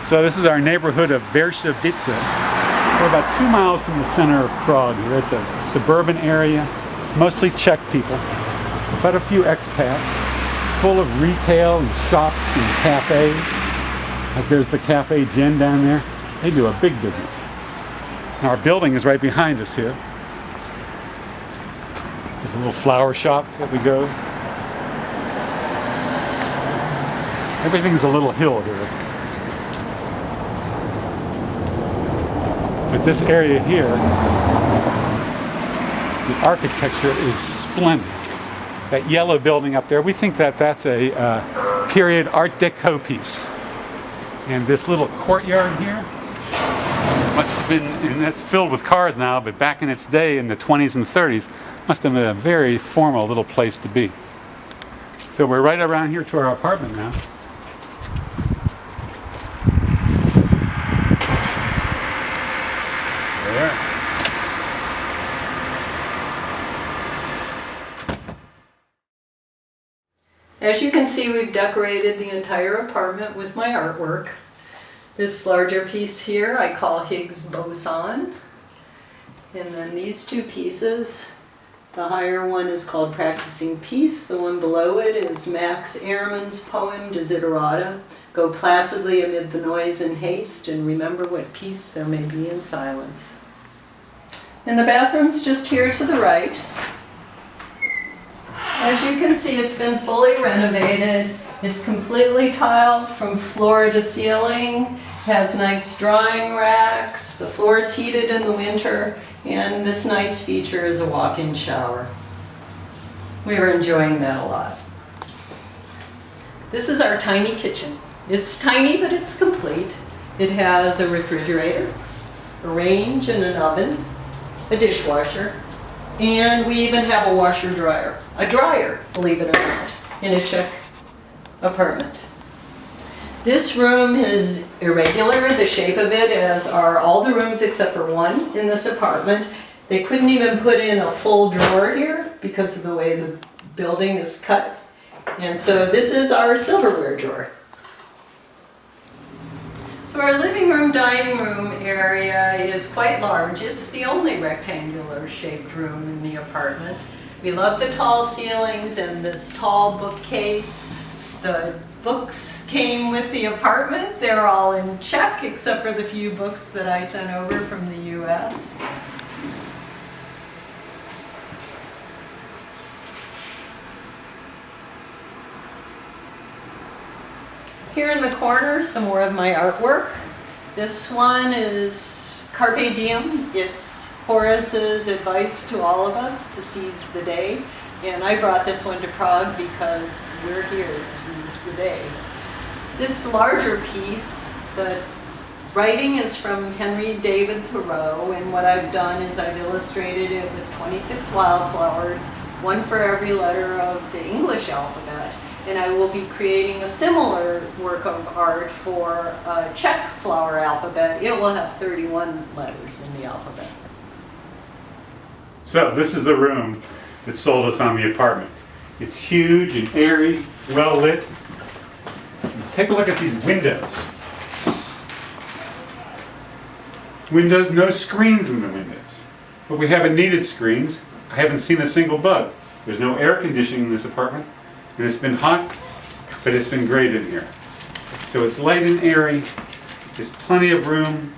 So this is our neighborhood of Wierzchowice. We're about 2 miles from the center of Prague here. It's a suburban area. It's mostly Czech people, but a few expats. It's full of retail and shops and cafes. Like there's the Cafe Gin down there. They do a big business. And our building is right behind us here. There's a little flower shop that we go. Everything's a little hill here. But this area here, the architecture is splendid. That yellow building up there, we think that that's a period Art Deco piece. And this little courtyard here must have been, and that's filled with cars now, but back in its day in the 20s and 30s, must have been a very formal little place to be. So we're right around here to our apartment now. There. As you can see, we've decorated the entire apartment with my artwork. This larger piece here I call Higgs boson. And then these two pieces, the higher one is called Practicing Peace. The one below it is Max Ehrmann's poem Desiderata. Go placidly amid the noise and haste and remember what peace there may be in silence. And the bathroom's just here to the right. As you can see, it's been fully renovated. It's completely tiled from floor to ceiling, has nice drawing racks, the floor is heated in the winter, and this nice feature is a walk-in shower. We are enjoying that a lot. This is our tiny kitchen. It's tiny, but it's complete. It has a refrigerator, a range and an oven, a dishwasher, and we even have a washer-dryer. A dryer, believe it or not, in a Czech apartment. This room is irregular, the shape of it, as are all the rooms except for one in this apartment. They couldn't even put in a full drawer here because of the way the building is cut. And so this is our silverware drawer. So our living room, dining room area is quite large. It's the only rectangular shaped room in the apartment. We love the tall ceilings and this tall bookcase. The books came with the apartment. They're all in Czech except for the few books that I sent over from the US. Here in the corner, some more of my artwork. This one is Carpe Diem. It's Horace's advice to all of us to seize the day. And I brought this one to Prague because we're here to seize the day. This larger piece, the writing is from Henry David Thoreau, and what I've done is I've illustrated it with 26 wildflowers, one for every letter of the English alphabet. And I will be creating a similar work of art for a Czech flower alphabet. It will have 31 letters in the alphabet. So this is the room that sold us on the apartment. It's huge and airy, well lit. Take a look at these windows. Windows, no screens in the windows. But we haven't needed screens. I haven't seen a single bug. There's no air conditioning in this apartment. And it's been hot, but it's been great in here. So it's light and airy. There's plenty of room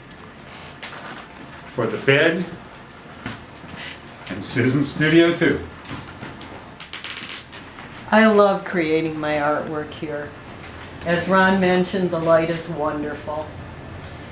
for the bed and Susan's studio too. I love creating my artwork here. As Ron mentioned, the light is wonderful.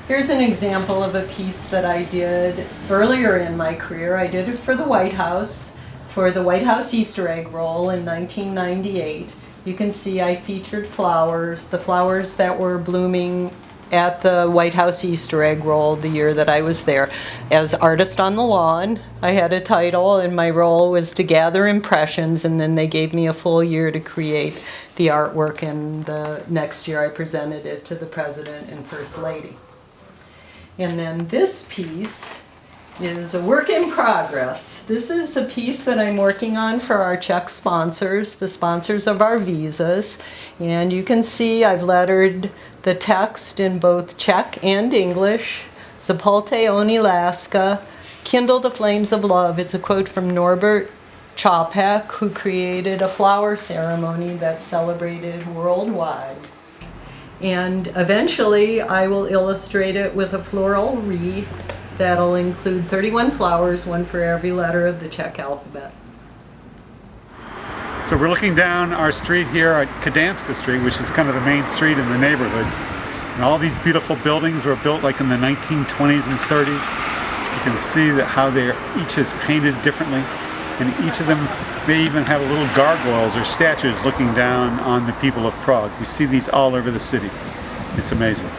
Here's an example of a piece that I did earlier in my career. I did it for the White House. For the White House Easter egg roll in 1998, you can see I featured flowers, the flowers that were blooming at the White House Easter egg roll the year that I was there. As Artist on the Lawn, I had a title, and my role was to gather impressions, and then they gave me a full year to create the artwork, and the next year I presented it to the President and First Lady. And then this piece is a work in progress. This is a piece that I'm working on for our Czech sponsors, the sponsors of our visas. And you can see I've lettered The text in both Czech and English, Zapolte Oni Láska, kindle the flames of love. It's a quote from Norbert Čapek, who created a flower ceremony that's celebrated worldwide. And eventually I will illustrate it with a floral wreath that'll include 31 flowers, one for every letter of the Czech alphabet. So we're looking down our street here at Kadanska Street, which is kind of the main street in the neighborhood. And all these beautiful buildings were built like in the 1920s and 30s. You can see that how each is painted differently. And each of them may even have little gargoyles or statues looking down on the people of Prague. We see these all over the city. It's amazing.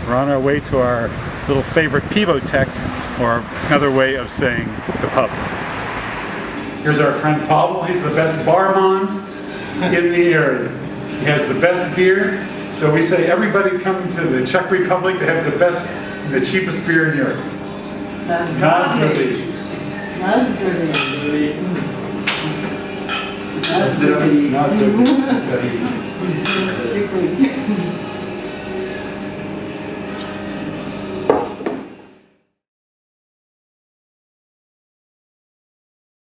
We're on our way to our little favorite pivotek, or another way of saying the pub. Here's our friend Pavel. He's the best barman in the area. He has the best beer. So we say everybody come to the Czech Republic to have the best, the cheapest beer in Europe. That's Nazdraví. Nazdraví. Nazdraví. Nazdraví.